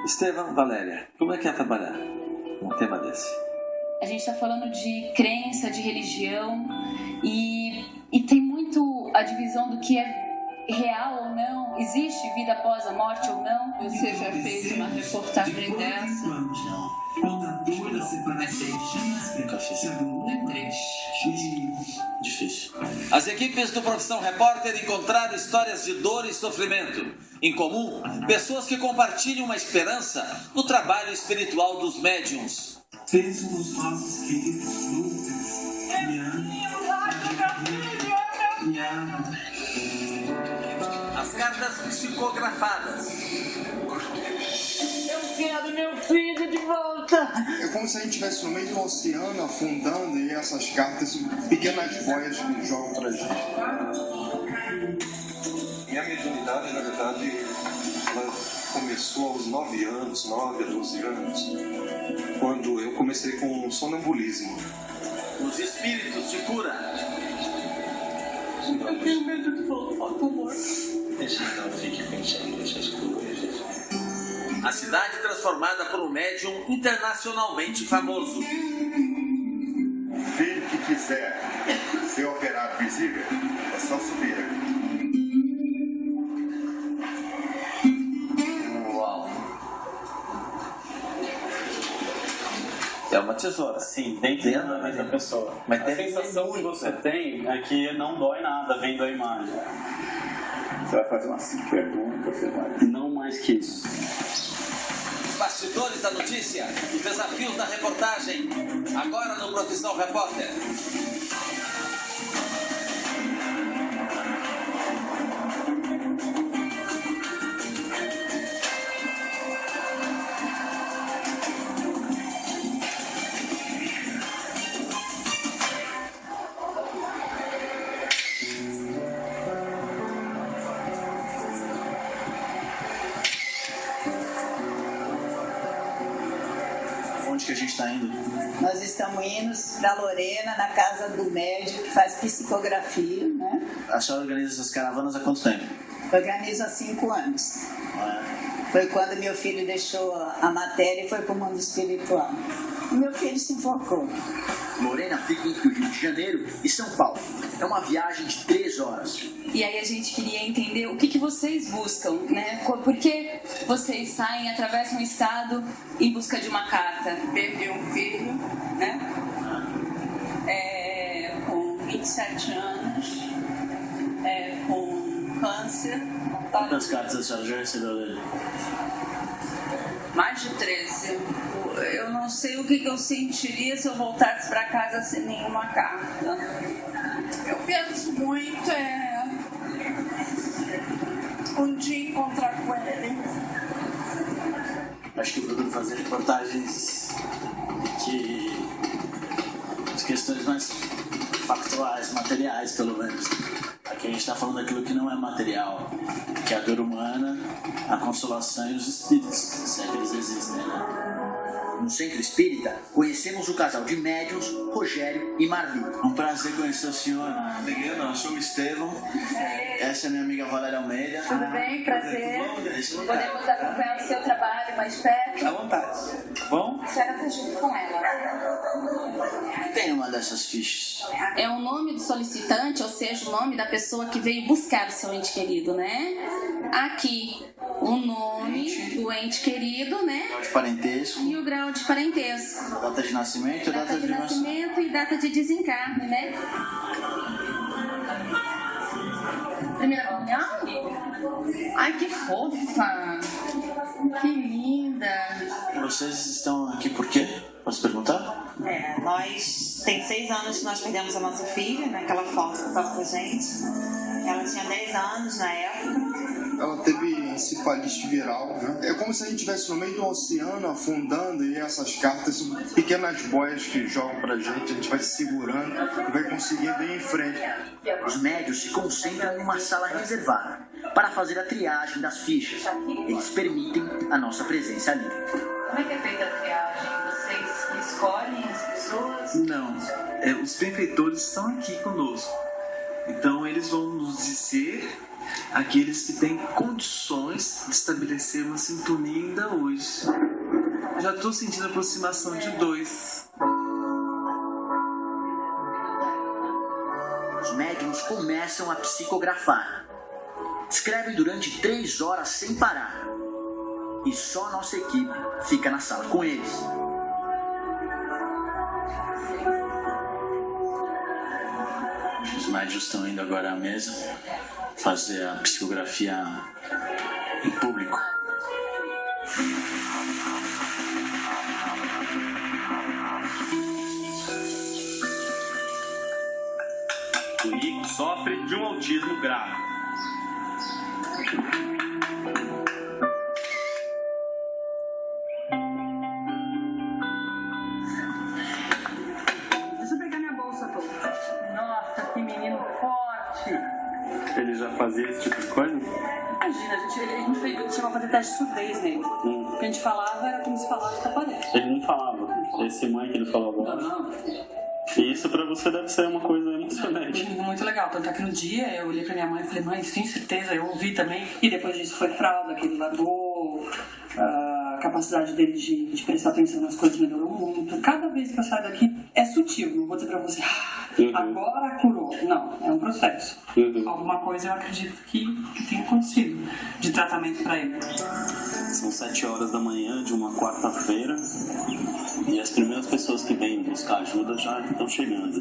Estevão, Valéria, como é que é trabalhar um tema desse? A gente está falando de crença, de religião e tem muito a divisão do que é real ou não, existe vida após a morte ou não. Você já fez uma reportagem dessa? Nunca fiz. É triste. Difícil. As equipes do Profissão Repórter encontraram histórias de dor e sofrimento. Em comum, pessoas que compartilham uma esperança no trabalho espiritual dos médiuns. Pensam nos nossos queridos Lucas, As cartas psicografadas. Eu quero meu filho de volta! É como se a gente estivesse no meio do oceano, afundando, e essas cartas são pequenas boias que jogam pra gente. Minha mediunidade, na verdade, ela começou aos 9 a 12 anos, quando eu comecei com sonambulismo. Os espíritos de cura. Eu tenho medo de voltar, por favor. Não fique pensando nessas coisas. A cidade transformada por um médium internacionalmente famoso. Filho que quiser ser operário visível, é só subir aqui. Uau. É uma tesoura. Sim, dentro da mente da pessoa. Mas a tem sensação que você tem é que não dói nada vendo a imagem. Você vai fazer uma pergunta, você vai. Não mais que isso. Bastidores da notícia, os desafios da reportagem. Agora no Profissão Repórter. Onde que a gente está indo? Nós estamos indo para Lorena, na casa do médico que faz psicografia, né? A senhora organiza essas caravanas há quanto tempo? Organizo há 5 anos. Foi quando meu filho deixou a matéria e foi para o mundo espiritual. E meu filho se enfocou. Lorena fica entre o Rio de Janeiro e São Paulo. É uma viagem de 3 horas. E aí a gente queria entender o que vocês buscam, né? Por que vocês saem, atravessam um estado em busca de uma carta? Perdi um filho, né? Com 27 anos, com câncer. Quantas cartas a senhora já recebeu dele? Mais de 13. Eu não sei o que eu sentiria se eu voltasse para casa sem nenhuma carta. Eu penso muito um dia encontrar com ele. Acho que eu procuro fazer reportagens de questões mais factuais, materiais pelo menos. Aqui a gente está falando daquilo que não é material, que é a dor humana, a consolação e os espíritos, se é que eles existem, né? No Centro Espírita, conhecemos o casal de médiuns, Rogério e Marli. Um prazer conhecer o senhor. Miguel, eu sou o Estevão. Essa é minha amiga Valéria Almeida. Tudo bem? Prazer. Podemos acompanhar o seu trabalho mais perto? À vontade. Bom? A senhora está junto com ela. Tem uma dessas fichas. É o nome do solicitante, ou seja, o nome da pessoa que veio buscar o seu ente querido, né? Aqui, o nome do ente querido, né? Grau de parentesco. E o grau de parentesco. Data de nascimento e Data de nascimento e data de desencarne, né? Primeira comunhão? Ai, que fofa! Que linda! Vocês estão aqui por quê? Posso perguntar? Nós tem 6 anos que nós perdemos a nossa filha, naquela foto que estava com a gente. Ela tinha 10 anos na época. Ela teve encefalite viral, né? É como se a gente estivesse no meio do oceano, afundando, e essas cartas são pequenas boias que jogam pra gente, a gente vai se segurando e vai conseguindo ir em frente. Os médios se concentram numa sala reservada para fazer a triagem das fichas. Eles permitem a nossa presença ali. Como é que é feita a triagem? Vocês escolhem as pessoas? Não, os benfeitores estão aqui conosco. Então eles vão nos dizer aqueles que têm condições de estabelecer uma sintonia ainda hoje. Já estou sentindo a aproximação de 2. Os médiums começam a psicografar. Escrevem durante 3 horas sem parar. E só nossa equipe fica na sala com eles. Os médiuns estão indo agora à mesa fazer a psicografia em público. O Nico sofre de um autismo grave. Deixa eu pegar minha bolsa, pô. Nossa, que menino forte. Ele já fazia esse tipo de coisa? Imagina, a gente chegou a fazer teste de surdez nele. O que a gente falava era como se falava com a parede. Ele não falava. Esse mãe que ele falou agora. Não. E isso pra você deve ser uma coisa emocionante. Muito legal. Tanto é que no dia eu olhei pra minha mãe e falei, mãe, tem certeza? Eu ouvi também. E depois disso foi fralda, que ele largou. A capacidade dele de prestar atenção nas coisas melhorou muito. Cada vez que eu saio daqui é sutil. Não vou dizer pra você, agora curou. Não, é um processo. Alguma coisa eu acredito que tenha acontecido de tratamento pra ele. São 7 horas da manhã de uma quarta-feira e as primeiras pessoas que vêm buscar ajuda já estão chegando.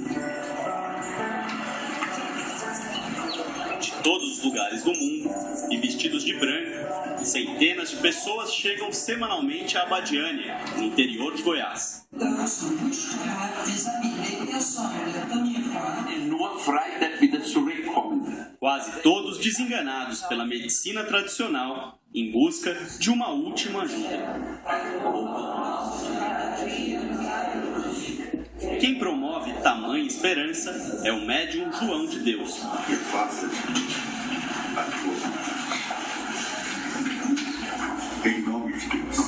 De todos os lugares do mundo e vestidos de branco, centenas de pessoas chegam semanalmente a Abadiânia, no interior de Goiás. Quase todos desenganados pela medicina tradicional, em busca de uma última ajuda. Quem promove tamanha esperança é o médium João de Deus. Em nome de Deus.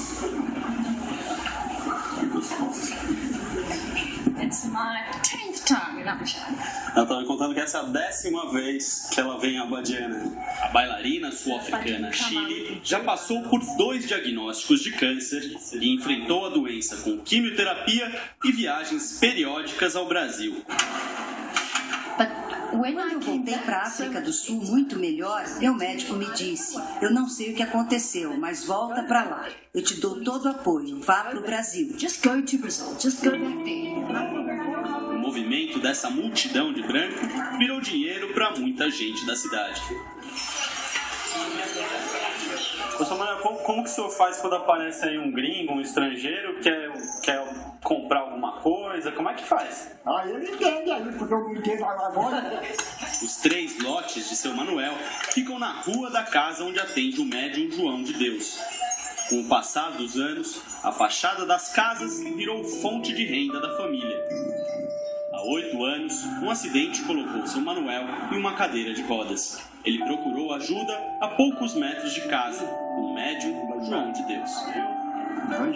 It's my 10th time. Ela estava me contando que essa é a 10ª vez que ela vem a Abadiânia. A bailarina sul-africana Chile já passou por 2 diagnósticos de câncer e enfrentou a doença com quimioterapia e viagens periódicas ao Brasil. Quando eu voltei para a África do Sul muito melhor, meu médico me disse, eu não sei o que aconteceu, mas volta para lá. Eu te dou todo o apoio, vá para o Brasil. Just go to Brazil, just go back there. O movimento dessa multidão de branco virou dinheiro para muita gente da cidade. Ô Samuel, como que o senhor faz quando aparece aí um gringo, um estrangeiro, quer comprar alguma coisa? Como é que faz? Ele entende aí, porque eu não entendo agora. Os 3 lotes de seu Manuel ficam na rua da casa onde atende o médium João de Deus. Com o passar dos anos, a fachada das casas virou fonte de renda da família. Há 8 anos, um acidente colocou seu Manuel em uma cadeira de rodas. Ele procurou ajuda a poucos metros de casa, o médium João de Deus.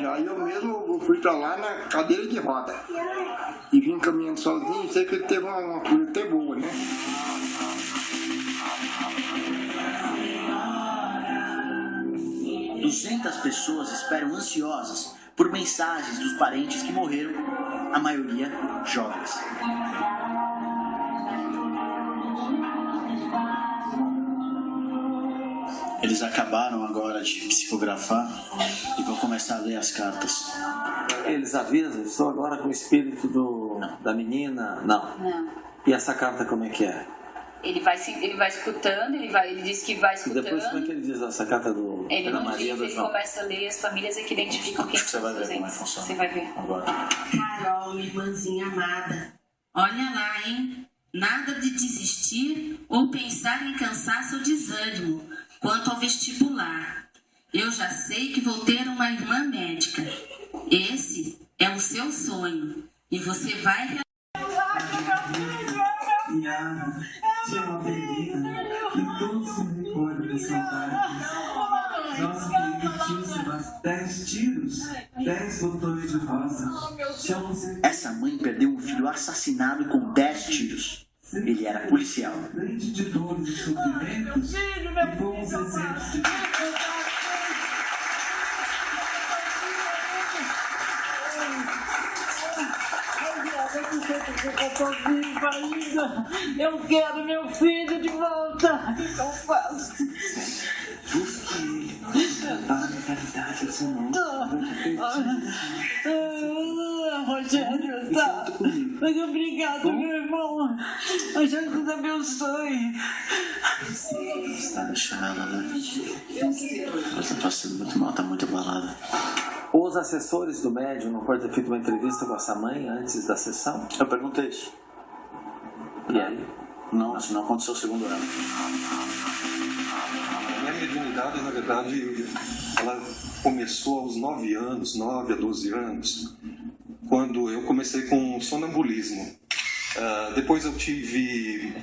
Já eu mesmo fui pra lá na cadeira de roda. E vim caminhando sozinho, sei que ele teve uma coisa até boa, né? Duzentas pessoas esperam ansiosas por mensagens dos parentes que morreram, a maioria jovens. Eles acabaram agora de psicografar e vão começar a ler as cartas. Eles avisam, estou agora com o espírito da menina? Não. E essa carta como é que é? Ele vai escutando, ele diz que vai escutando. E depois como é que ele diz essa carta do Ele Ana não Maria diz, do ele João? começa a ler, as famílias é que identificam quem Você vai ver como é que funciona. funciona. Você vai ver. Agora. Carol, minha irmãzinha amada, olha lá, hein? Nada de desistir ou pensar em cansaço ou desânimo quanto ao vestibular. Eu já sei que vou ter uma irmã médica. Esse é o seu sonho e você vai Tiago, tinha uma menina que todos se recordam de saudades. Nosso queridíssimo, 10 tiros, 10 botões de rosa. Essa mãe perdeu um filho assassinado com 10 tiros. Ele era policial. Frente de dores e sofrimentos, e fomos exemplos de Eu tô viva ainda. Eu quero meu filho de volta. O que eu faço? Rogério, tá. Mas obrigado, meu irmão. A Jesus abençoe. Você tá me chamando, né? Ela tá passando muito mal, tá muito abalada. Os assessores do médium não podem ter feito uma entrevista com essa mãe antes da sessão? Eu perguntei isso. E aí? Não, isso não aconteceu o segundo ano. Minha mediunidade, na verdade, ela começou aos 9 a 12 anos, quando eu comecei com sonambulismo. Depois eu tive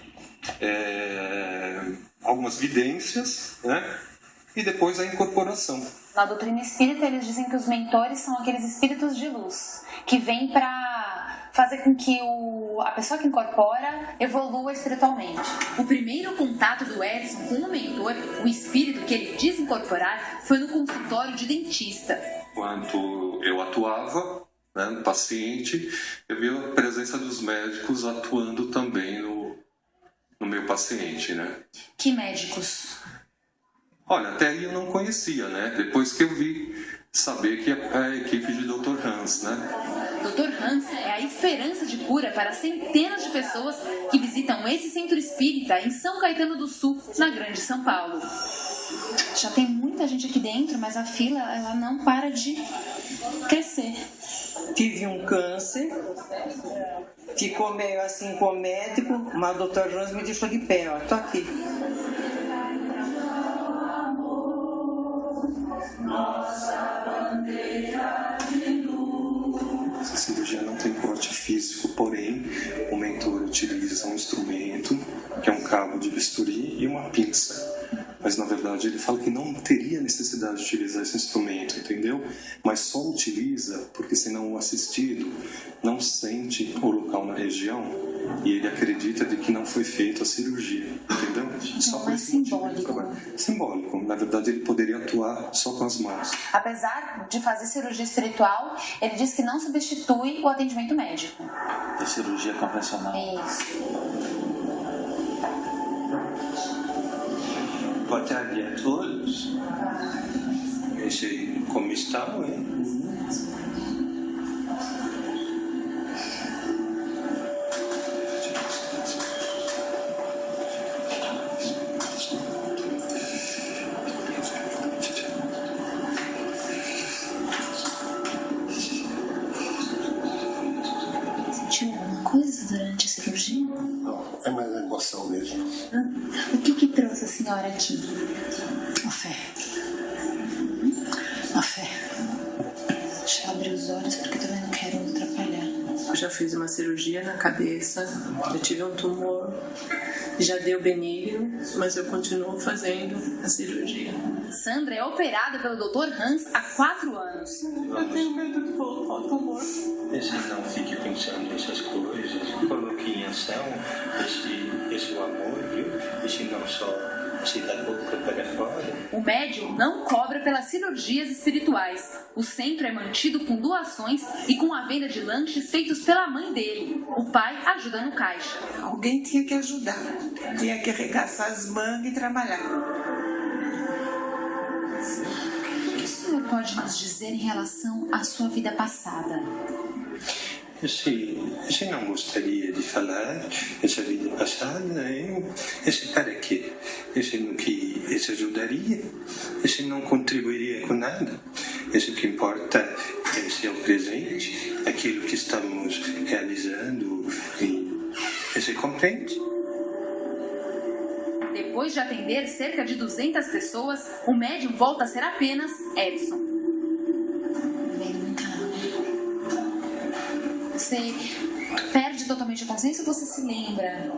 algumas vidências, né? E depois a incorporação. Na doutrina espírita, eles dizem que os mentores são aqueles espíritos de luz que vêm para fazer com que a pessoa que incorpora evolua espiritualmente. O primeiro contato do Edson com o mentor, o espírito que ele diz incorporar, foi no consultório de dentista. Quando eu atuava, né, no paciente, eu vi a presença dos médicos atuando também no meu paciente, né? Que médicos? Olha, até aí eu não conhecia, né? Depois que eu vi saber que é a equipe de Dr. Hans, né? Dr. Hans é a esperança de cura para centenas de pessoas que visitam esse centro espírita em São Caetano do Sul, na Grande São Paulo. Já tem muita gente aqui dentro, mas a fila ela não para de crescer. Tive um câncer, ficou meio assim com o médico, mas o Dr. Hans me deixou de pé, ó, tô aqui. Nossa bandeira de luz. Essa cirurgia não tem corte físico, porém o mentor utiliza um instrumento, que é um cabo de bisturi e uma pinça. Mas na verdade ele fala que não teria necessidade de utilizar esse instrumento, entendeu? Mas só utiliza porque senão o assistido não sente o local na região e ele acredita de que não foi feita a cirurgia, entendeu? Só por esse motivo. Simbólico. Na verdade ele poderia atuar só com as mãos. Apesar de fazer cirurgia espiritual, ele diz que não substitui o atendimento médico. A cirurgia convencional. Isso. Boa tarde a todos. Como estão, hein? Sentiu alguma coisa durante a cirurgia? Não, é mais a emoção mesmo. O que trouxe a senhora aqui? A fé. A fé. Deixa eu abrir os olhos porque eu também não quero me atrapalhar. Eu já fiz uma cirurgia na cabeça, eu tive um tumor, já deu benigno, mas eu continuo fazendo a cirurgia. Sandra é operada pelo Dr. Hans há 4 anos. Eu tenho medo de voltar ao tumor. Não fique pensando nessas coisas, coloque em ação esse amor, viu? Esse não só se da boca para fora. O médium não cobra pelas cirurgias espirituais. O centro é mantido com doações e com a venda de lanches feitos pela mãe dele. O pai ajuda no caixa. Alguém tinha que ajudar, tinha que arregaçar as mangas e trabalhar. O que o senhor pode nos dizer em relação à sua vida passada? Se não gostaria de falar essa vida passada, para quê? No que isso ajudaria? Não contribuiria com nada? O que importa é ser o presente, aquilo que estamos realizando, e você compreende? Depois de atender cerca de 200 pessoas, o médium volta a ser apenas Edson. Você perde totalmente a consciência ou você se lembra,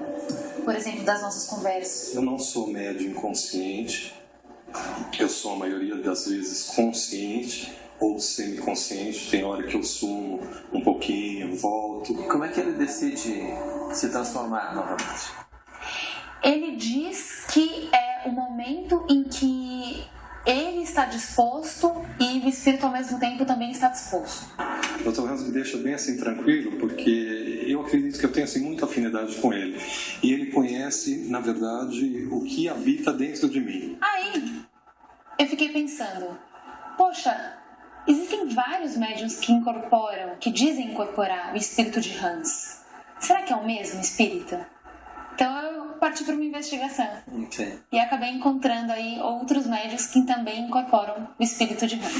por exemplo, das nossas conversas? Eu não sou médium inconsciente, eu sou a maioria das vezes consciente, ou semiconsciente, tem hora que eu sumo um pouquinho, volto. Como é que ele decide se transformar novamente? Ele diz que é o momento em que ele está disposto e o espírito ao mesmo tempo também está disposto. O Dr. Hans me deixa bem assim tranquilo, porque eu acredito que eu tenho assim muita afinidade com ele. E ele conhece, na verdade, o que habita dentro de mim. Aí, eu fiquei pensando, poxa, existem vários médiuns que incorporam, que dizem incorporar o espírito de Hans. Será que é o mesmo espírito? Então eu parti para uma investigação. Okay. E acabei encontrando aí outros médiuns que também incorporam o espírito de Hans.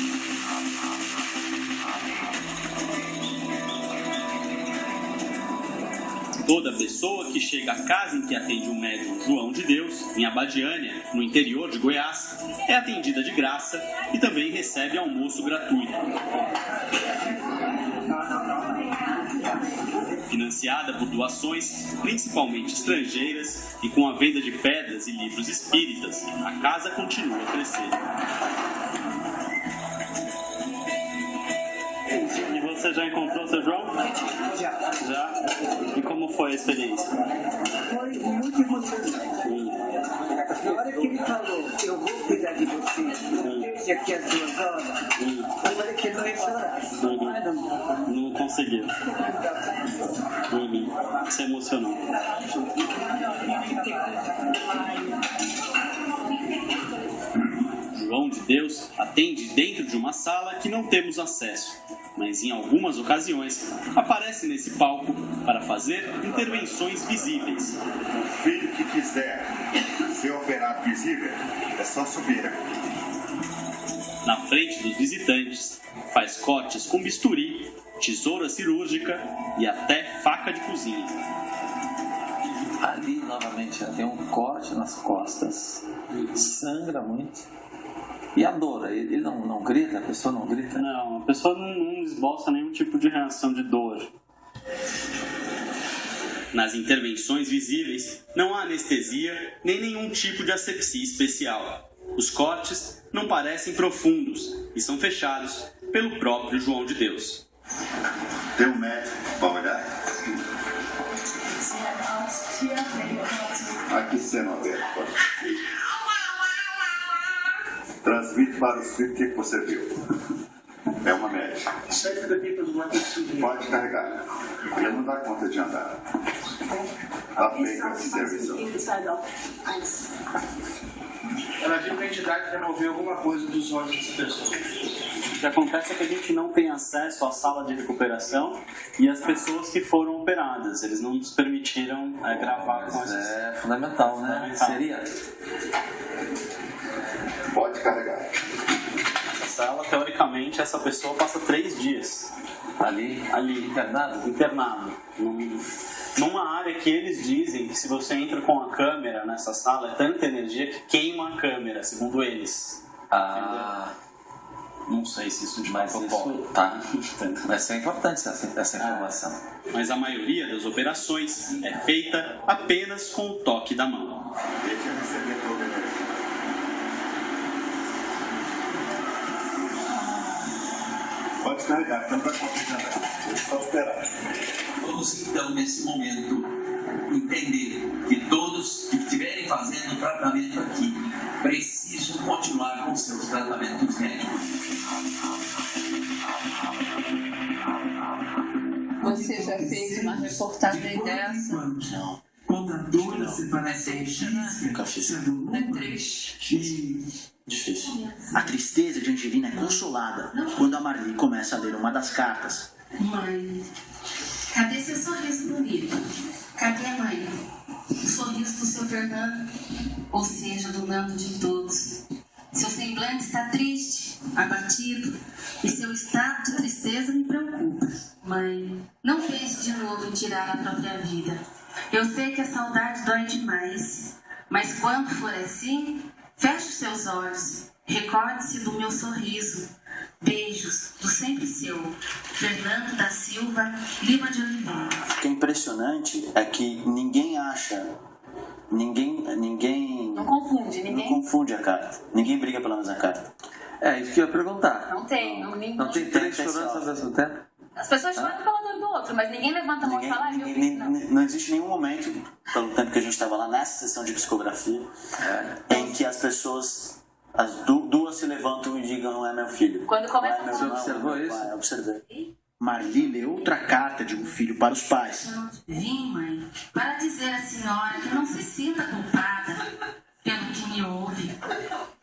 Toda pessoa que chega à casa em que atende o médium João de Deus, em Abadiânia, no interior de Goiás, é atendida de graça e também recebe almoço gratuito. Financiada por doações, principalmente estrangeiras, e com a venda de pedras e livros espíritas, a casa continua a crescer. E você já encontrou o seu João? Já? E como foi a experiência? Foi muito emocionante. Na hora que ele falou, eu vou cuidar de você, desde aqui às 2 horas, eu falei que ele não ia chorar. Não conseguiu. Se emocionou. João de Deus atende dentro de uma sala que não temos acesso, mas em algumas ocasiões aparece nesse palco para fazer intervenções visíveis. O filho que quiser ser operado visível é só subir aqui. Na frente dos visitantes, faz cortes com bisturi, tesoura cirúrgica e até faca de cozinha. Ali, novamente, tem um corte nas costas, sangra muito. E a dor? Ele não grita? A pessoa não grita? Não, a pessoa não esboça nenhum tipo de reação de dor. Nas intervenções visíveis, não há anestesia nem nenhum tipo de asepsia especial. Os cortes não parecem profundos e são fechados pelo próprio João de Deus. Tem um médico para olhar? Aqui cena aberta. Transmite para o filho o que você viu. É uma médica. Pode carregar. Ele não dá conta de andar. Tá feito esse serviço. Ela viu que a entidade removeu alguma coisa dos olhos dessa pessoa. O que acontece é que a gente não tem acesso à sala de recuperação e às pessoas que foram operadas. Eles não nos permitiram gravar com essas... É fundamental, né? Seria? Pode carregar. Essa sala, teoricamente, essa pessoa passa 3 dias. Ali, internado? Internado. Numa área que eles dizem que se você entra com a câmera nessa sala, é tanta energia que queima a câmera, segundo eles. Não sei se isso de mais tá. Vai ser importante essa informação. Mas a maioria das operações é feita apenas com o toque da mão. Deixa eu receber o problema. Pode carregar, então vai complicar. Deixa eu esperar. Vamos então, nesse momento, entender que todos que estiverem fazendo tratamento aqui precisam continuar com seus tratamentos médicos. Você já fez uma reportagem dessa? Não. Quando a dor da separação Nunca fiz. É triste. Difícil. A tristeza de Angelina é consolada quando a Marli começa a ler uma das cartas. Mãe, cadê seu sorriso bonito? Cadê, mãe? O sorriso do seu Fernando, ou seja, do Nando de todos. Seu semblante está triste, abatido, e seu estado de tristeza me preocupa. Mãe, não pense de novo em tirar a própria vida. Eu sei que a saudade dói demais, mas quando for assim, feche os seus olhos, recorde-se do meu sorriso. Beijos, do sempre seu, Fernando da Silva Lima de Oliveira. O que é impressionante é que ninguém acha, ninguém Não confunde, não confunde a carta. Ninguém briga pela mesma carta. Isso que eu ia perguntar. Não tem, Não tem 3 chorando ao mesmo tempo? As pessoas choram pela dor do outro, mas ninguém levanta a mão e fala, meu filho, não. Não existe nenhum momento, pelo tempo que a gente estava lá nessa sessão de psicografia, em que as pessoas, as duas se levantam e digam, não é meu filho. Quando começa Você observou isso? Eu observei. Marli lê outra carta de um filho para os pais. Vim, mãe, para dizer à senhora que não se sinta culpada pelo que me houve.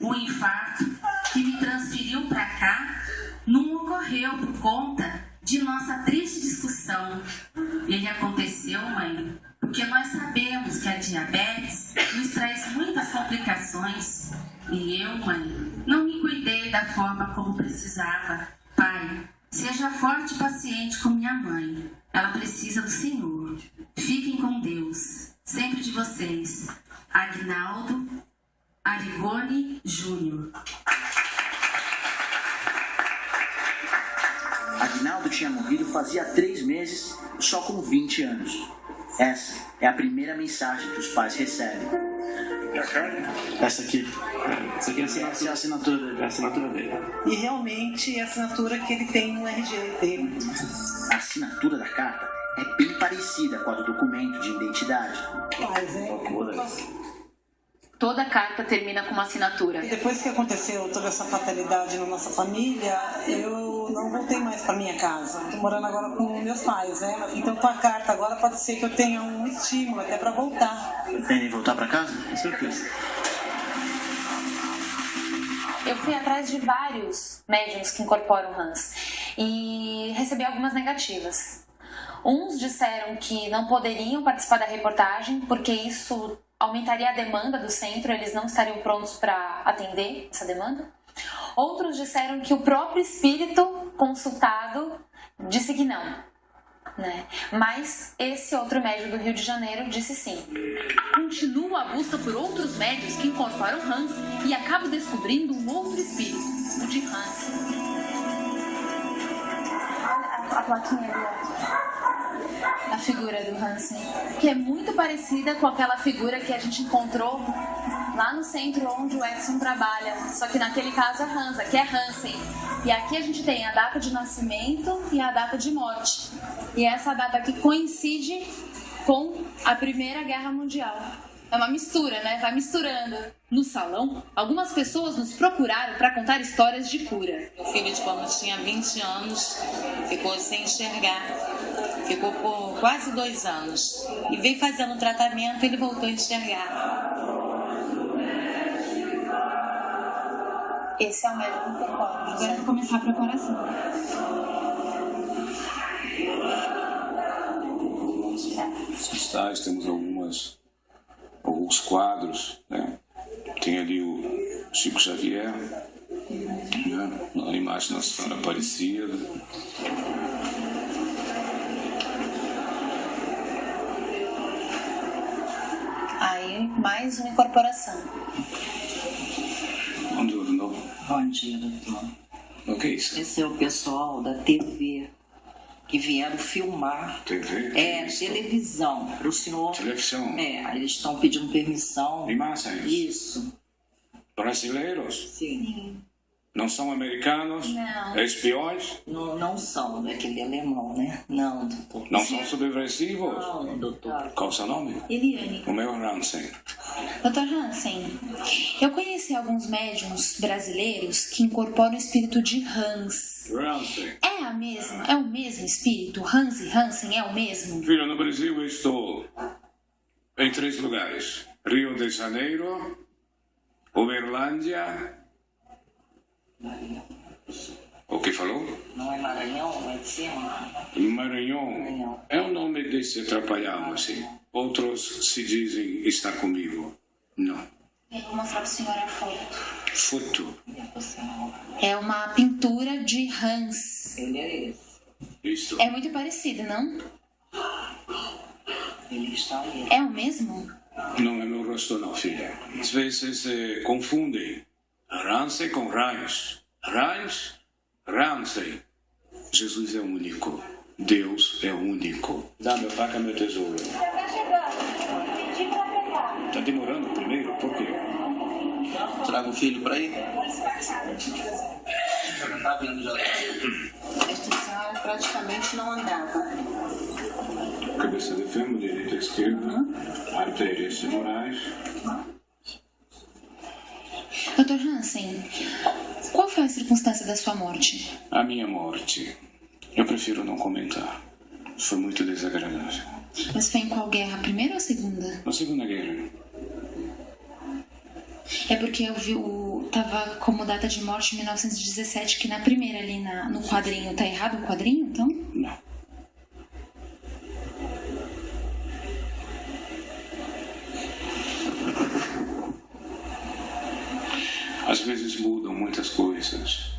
O infarto que me transferiu para cá não ocorreu por conta de nossa triste discussão. Ele aconteceu, mãe, porque nós sabemos que a diabetes nos traz muitas complicações. E eu, mãe, não me cuidei da forma como precisava. Pai, seja forte e paciente com minha mãe. Ela precisa do Senhor. Fiquem com Deus. Sempre de vocês. Agnaldo Arigoni Júnior. Agnaldo tinha morrido fazia 3 meses, só com 20 anos. Essa é a primeira mensagem que os pais recebem. Essa aqui. Essa aqui é a assinatura dele. É a assinatura dele. E realmente é a assinatura que ele tem no RG dele. A assinatura da carta é bem parecida com a do documento de identidade. Toda carta termina com uma assinatura. Depois que aconteceu toda essa fatalidade na nossa família, eu não voltei mais para minha casa. Estou morando agora com meus pais, né? Então com a carta agora pode ser que eu tenha um estímulo até para voltar. Pretendem voltar para casa? Com certeza. Eu fui atrás de vários médiums que incorporam Hans e recebi algumas negativas. Uns disseram que não poderiam participar da reportagem porque isso aumentaria a demanda do centro, eles não estariam prontos para atender essa demanda. Outros disseram que o próprio espírito consultado disse que não, né? Mas esse outro médium do Rio de Janeiro disse sim. Continuo a busca por outros médios que incorporam Hans e acabo descobrindo um outro espírito, o de Hans. Olha a plaquinha ali, a figura do Hansen, que é muito parecida com aquela figura que a gente encontrou lá no centro onde o Edson trabalha, só que naquele caso é Hansa, que é Hansen. E aqui a gente tem a data de nascimento e a data de morte. E essa data aqui coincide com a Primeira Guerra Mundial. É uma mistura, né? Vai misturando. No salão, algumas pessoas nos procuraram para contar histórias de cura. Meu filho, quando tinha 20 anos, ficou sem enxergar. Ficou por quase 2 anos. E veio fazendo tratamento, ele voltou a enxergar. Esse é o médico incorpóreo. Agora eu vou começar a preparação. Nos cristais temos alguns quadros, né? Tem ali o Chico Xavier, né? A imagem da Senhora Aparecida. Aí, mais uma incorporação. Bom dia, doutor. Bom dia, doutor. O que é isso? Esse é o pessoal da TV que vieram filmar. TV? Televisão. Para o senhor. Televisão? Eles estão pedindo permissão. Imagens? Isso. Brasileiros? Sim. Não são americanos? Não. Espiões? Não são, aquele alemão, né? Não, doutor. Não são subversivos? Não, doutor. Qual o seu nome? Eliane. O meu é Hansen. Dr. Hansen, eu conheci alguns médiums brasileiros que incorporam o espírito de Hans. Hansen. É o mesmo espírito? Hans e Hansen é o mesmo? Filho, no Brasil eu estou em 3 lugares. Rio de Janeiro, Uberlândia. O que falou? Não é Maranhão, não é de cima? Maranhão. É o nome desse atrapalhado, assim. Outros se dizem estar comigo. Não. Eu vou mostrar para o senhor a foto. Foto? É uma pintura de Hans. Ele é esse. Isso. É muito parecido, não? Ele está ali. É o mesmo? Não é meu rosto não, filha. Às vezes confundem Hansen com Reins. Reins, Hansen. Jesus é único. Deus é único. Dá meu faca, meu tesouro. Já tá chegando. Pedi pra pegar. Tá demorando primeiro? Por quê? Traga o filho para aí. Tá vendo já. Esta senhora praticamente não andava. Cabeça de fêmur, direita à esquerda, artérias femorais. Dr. Hansen, qual foi a circunstância da sua morte? A minha morte. Eu prefiro não comentar. Foi muito desagradável. Mas foi em qual guerra? Primeira ou segunda? Na Segunda Guerra. É porque eu vi tava como data de morte 1917, que na primeira ali no quadrinho. Tá errado o quadrinho, então? Não. Às vezes mudam muitas coisas.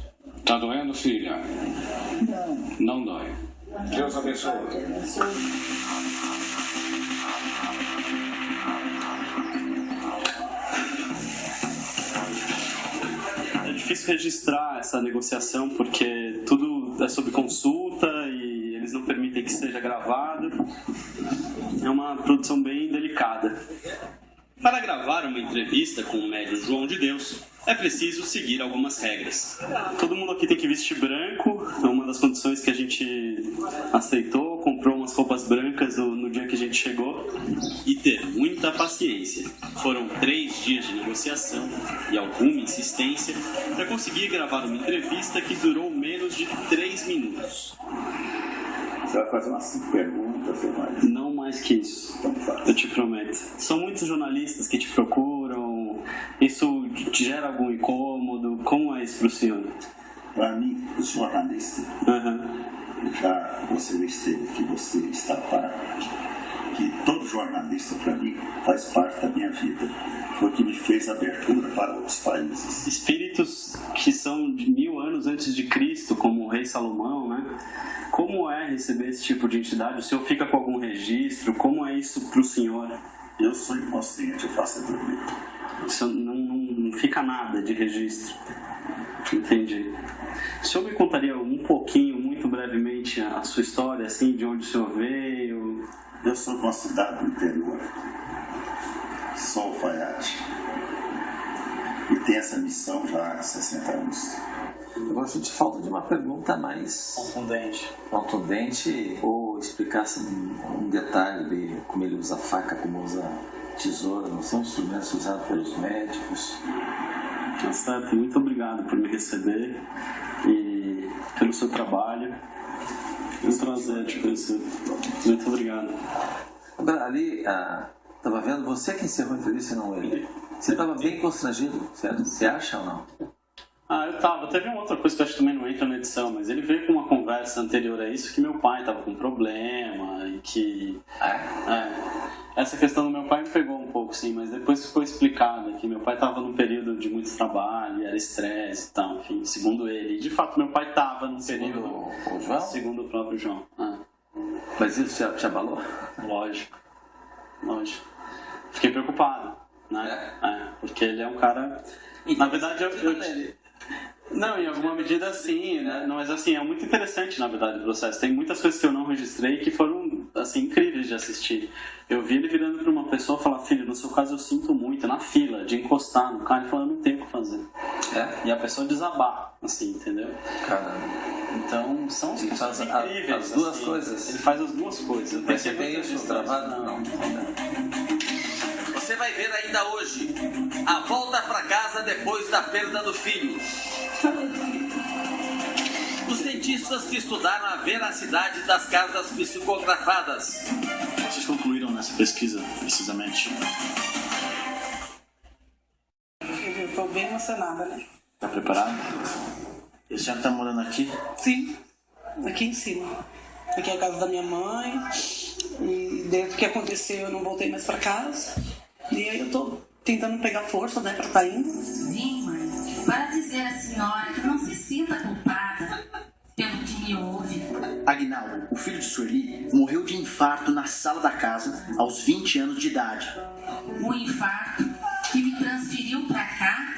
Tá doendo, filha? Não. Não dói. Deus abençoe. É difícil registrar essa negociação porque tudo é sob consulta e eles não permitem que seja gravado. É uma produção bem delicada. Para gravar uma entrevista com o médium João de Deus, é preciso seguir algumas regras. Todo mundo aqui tem que vestir branco, é uma das condições que a gente aceitou, comprou umas roupas brancas no dia que a gente chegou. E ter muita paciência. Foram 3 dias de negociação e alguma insistência para conseguir gravar uma entrevista que durou menos de 3 minutos. Você vai fazer umas 5 perguntas, ou mais? Não mais que isso, eu te prometo. São muitos jornalistas que te procuram, isso te gera algum incômodo? Como é isso pro senhor? Para mim, o jornalista, já você esteve que você está para que todo jornalista, para mim, faz parte da minha vida. Foi o que me fez abertura para outros países. Espíritos que são de 1000 anos antes de Cristo, como o rei Salomão, né? Como é receber esse tipo de entidade? O senhor fica com algum registro? Como é isso para o senhor? Eu sou inconsciente, eu faço dormir. Isso não fica nada de registro. Entendi. O senhor me contaria um pouquinho, muito brevemente, a sua história, assim, de onde o senhor veio? Eu sou de uma cidade do interior. Sou alfaiate. E tenho essa missão já há 60 anos. Agora eu senti falta de uma pergunta mais contundente ou explicasse um detalhe de como ele usa faca, como usa tesoura, não são instrumentos usados pelos médicos. Certo, muito obrigado por me receber e pelo seu trabalho. É um prazer te conhecer. Muito obrigado. Agora, ali, estava vendo, você que encerrou a entrevista e não ele. Você estava bem constrangido, certo? Você acha ou não? Eu tava. Teve uma outra coisa que eu acho que também não entra na edição, mas ele veio com uma conversa anterior a isso que meu pai tava com problema e que... Essa questão do meu pai me pegou um pouco, sim, mas depois ficou explicado que meu pai tava num período de muito trabalho, era estresse e tal, enfim, segundo ele. E de fato meu pai tava num período... O João? Segundo o próprio João. Mas isso te abalou? Lógico. Fiquei preocupado, né? Porque ele é um cara... Na verdade, Não, em alguma medida sim, né? Não, mas assim, é muito interessante, na verdade, o processo. Tem muitas coisas que eu não registrei que foram, assim, incríveis de assistir. Eu vi ele virando para uma pessoa e falar: filho, no seu caso eu sinto muito, na fila, de encostar no carro, e falar: eu não tenho o que fazer. E a pessoa desabar, assim, entendeu? Caramba. Então, são as coisas incríveis. As duas assim. coisas. Ele faz as duas coisas. Você tem isso gravado? Não. Você vai ver ainda hoje a volta para casa depois da perda do filho. Os cientistas que estudaram a veracidade das cartas psicografadas. Vocês concluíram nessa pesquisa, precisamente? Eu estou bem emocionada, né? Tá preparado? E a senhora tá morando aqui? Sim, aqui em cima. Aqui é a casa da minha mãe. E desde que aconteceu eu não voltei mais para casa. E aí eu tô tentando pegar força, né, pra estar indo. Sim, mãe. Para dizer à senhora que não se sinta culpada pelo que me ouve. Aguinaldo, o filho de Sueli, morreu de infarto na sala da casa aos 20 anos de idade. O infarto que me transferiu para cá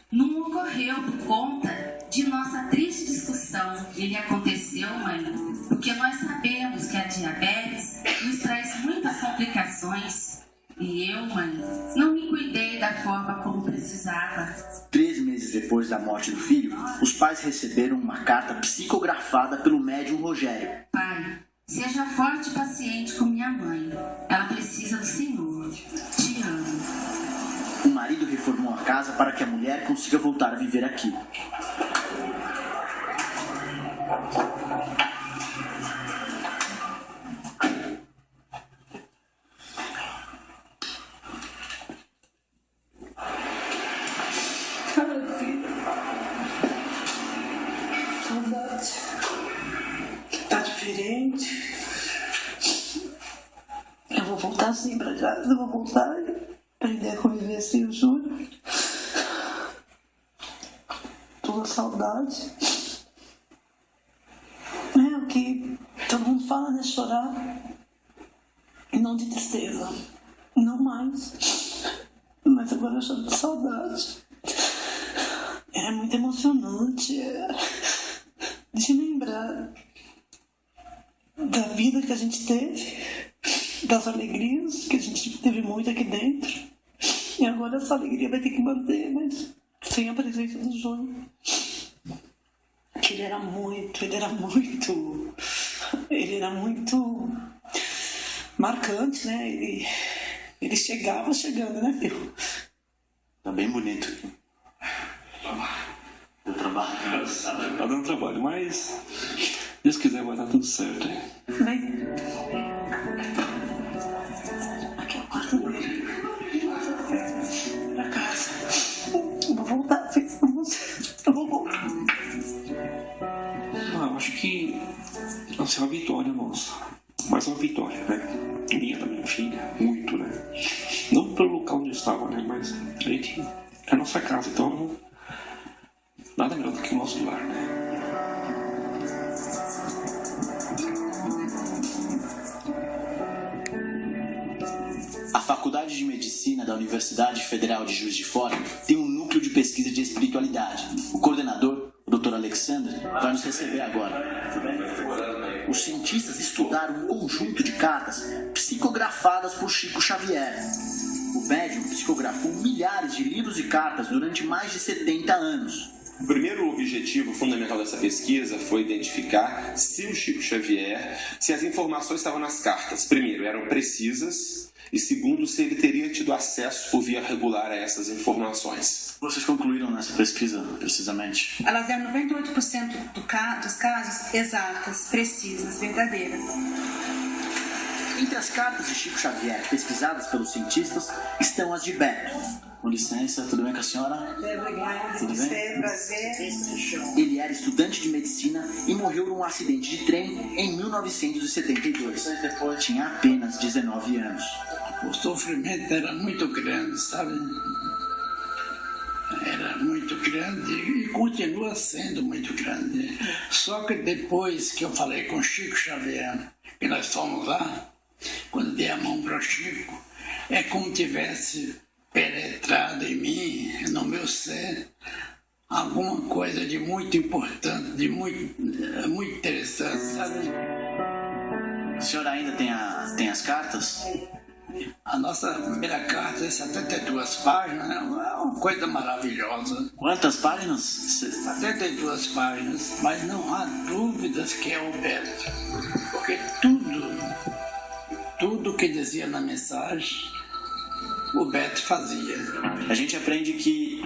não ocorreu por conta de nossa triste discussão. Ele aconteceu, mãe, porque nós sabemos que a diabetes nos traz muitas complicações. E eu, mãe, não me cuidei da forma como precisava. 3 meses depois da morte do filho, os pais receberam uma carta psicografada pelo médium Rogério. Pai, seja forte e paciente com minha mãe. Ela precisa do Senhor. Te amo. O marido reformou a casa para que a mulher consiga voltar a viver aqui. Saudade. Tá diferente. Eu vou voltar sim pra casa, eu vou voltar e aprender a conviver sem o Júlio. Tô com saudade. É o que todo mundo fala, né? Chorar. E não de tristeza. Não mais. Mas agora eu choro de saudade. É muito emocionante. De lembrar da vida que a gente teve, das alegrias que a gente teve muito aqui dentro. E agora essa alegria vai ter que manter, mas sem a presença do Júnior. Ele era muito marcante, né? Ele chegava chegando, né, filho? Tá bem bonito. Deu trabalho. Tá dando trabalho, mas se Deus quiser vai dar tudo certo. Vai. Aqui é o quarto dele. Pra casa. Eu vou voltar, filho. Eu vou voltar. Eu acho que vai ser uma vitória nossa. Mas é uma vitória, né? Minha da minha filha, muito, né? Não pelo local onde eu estava, né? Mas a gente é nossa casa, então nada melhor do que o nosso lar, né? A Faculdade de Medicina da Universidade Federal de Juiz de Fora tem um núcleo de pesquisa de espiritualidade. O coordenador, o Dr. Alexander, vai nos receber agora. Os cientistas estudaram um conjunto de cartas psicografadas por Chico Xavier. O médium psicografou milhares de livros e cartas durante mais de 70 anos. O primeiro objetivo fundamental dessa pesquisa foi identificar se o Chico Xavier, se as informações estavam nas cartas, primeiro, eram precisas, e segundo, se ele teria tido acesso por via regular a essas informações. Vocês concluíram nessa pesquisa, precisamente? Elas eram 98% dos casos exatas, precisas, verdadeiras. Entre as cartas de Chico Xavier pesquisadas pelos cientistas estão as de Beto. Com licença, tudo bem com a senhora? Obrigada. Tudo bem? É prazer. Ele era estudante de medicina e morreu num acidente de trem em 1972. Tinha apenas 19 anos. O sofrimento era muito grande, sabe? Era muito grande e continua sendo muito grande. Só que depois que eu falei com Chico Xavier, que nós fomos lá, quando dei a mão para o Chico, é como tivesse penetrado em mim, no meu ser, alguma coisa de muito importante, de muito interessante, sabe? A senhora ainda tem as cartas? A nossa primeira carta é 72 páginas, né? É uma coisa maravilhosa. Quantas páginas? 72 páginas, mas não há dúvidas que é o Beto, porque tudo que dizia na mensagem, o Beto fazia. A gente aprende que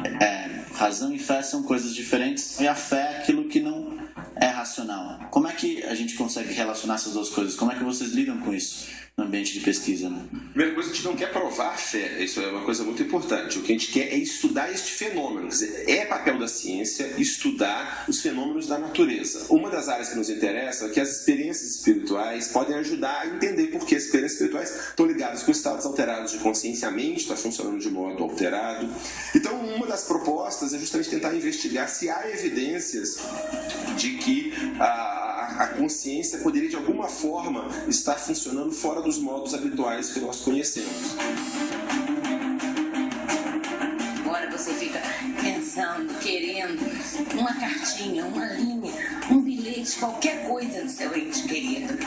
razão e fé são coisas diferentes e a fé é aquilo que não é racional. Como é que a gente consegue relacionar essas duas coisas? Como é que vocês lidam com isso no ambiente de pesquisa, né? Primeira coisa, a gente não quer provar a fé, isso é uma coisa muito importante. O que a gente quer é estudar este fenômeno. Quer dizer, é papel da ciência estudar os fenômenos da natureza. Uma das áreas que nos interessa é que as experiências espirituais podem ajudar a entender por que as experiências espirituais estão ligadas com estados alterados de consciência. A mente está funcionando de modo alterado. Então, uma das propostas é justamente tentar investigar se há evidências de que a consciência poderia de alguma forma estar funcionando fora dos modos habituais que nós conhecemos. Agora você fica pensando, querendo uma cartinha, uma linha, um bilhete, qualquer coisa do seu ente querido.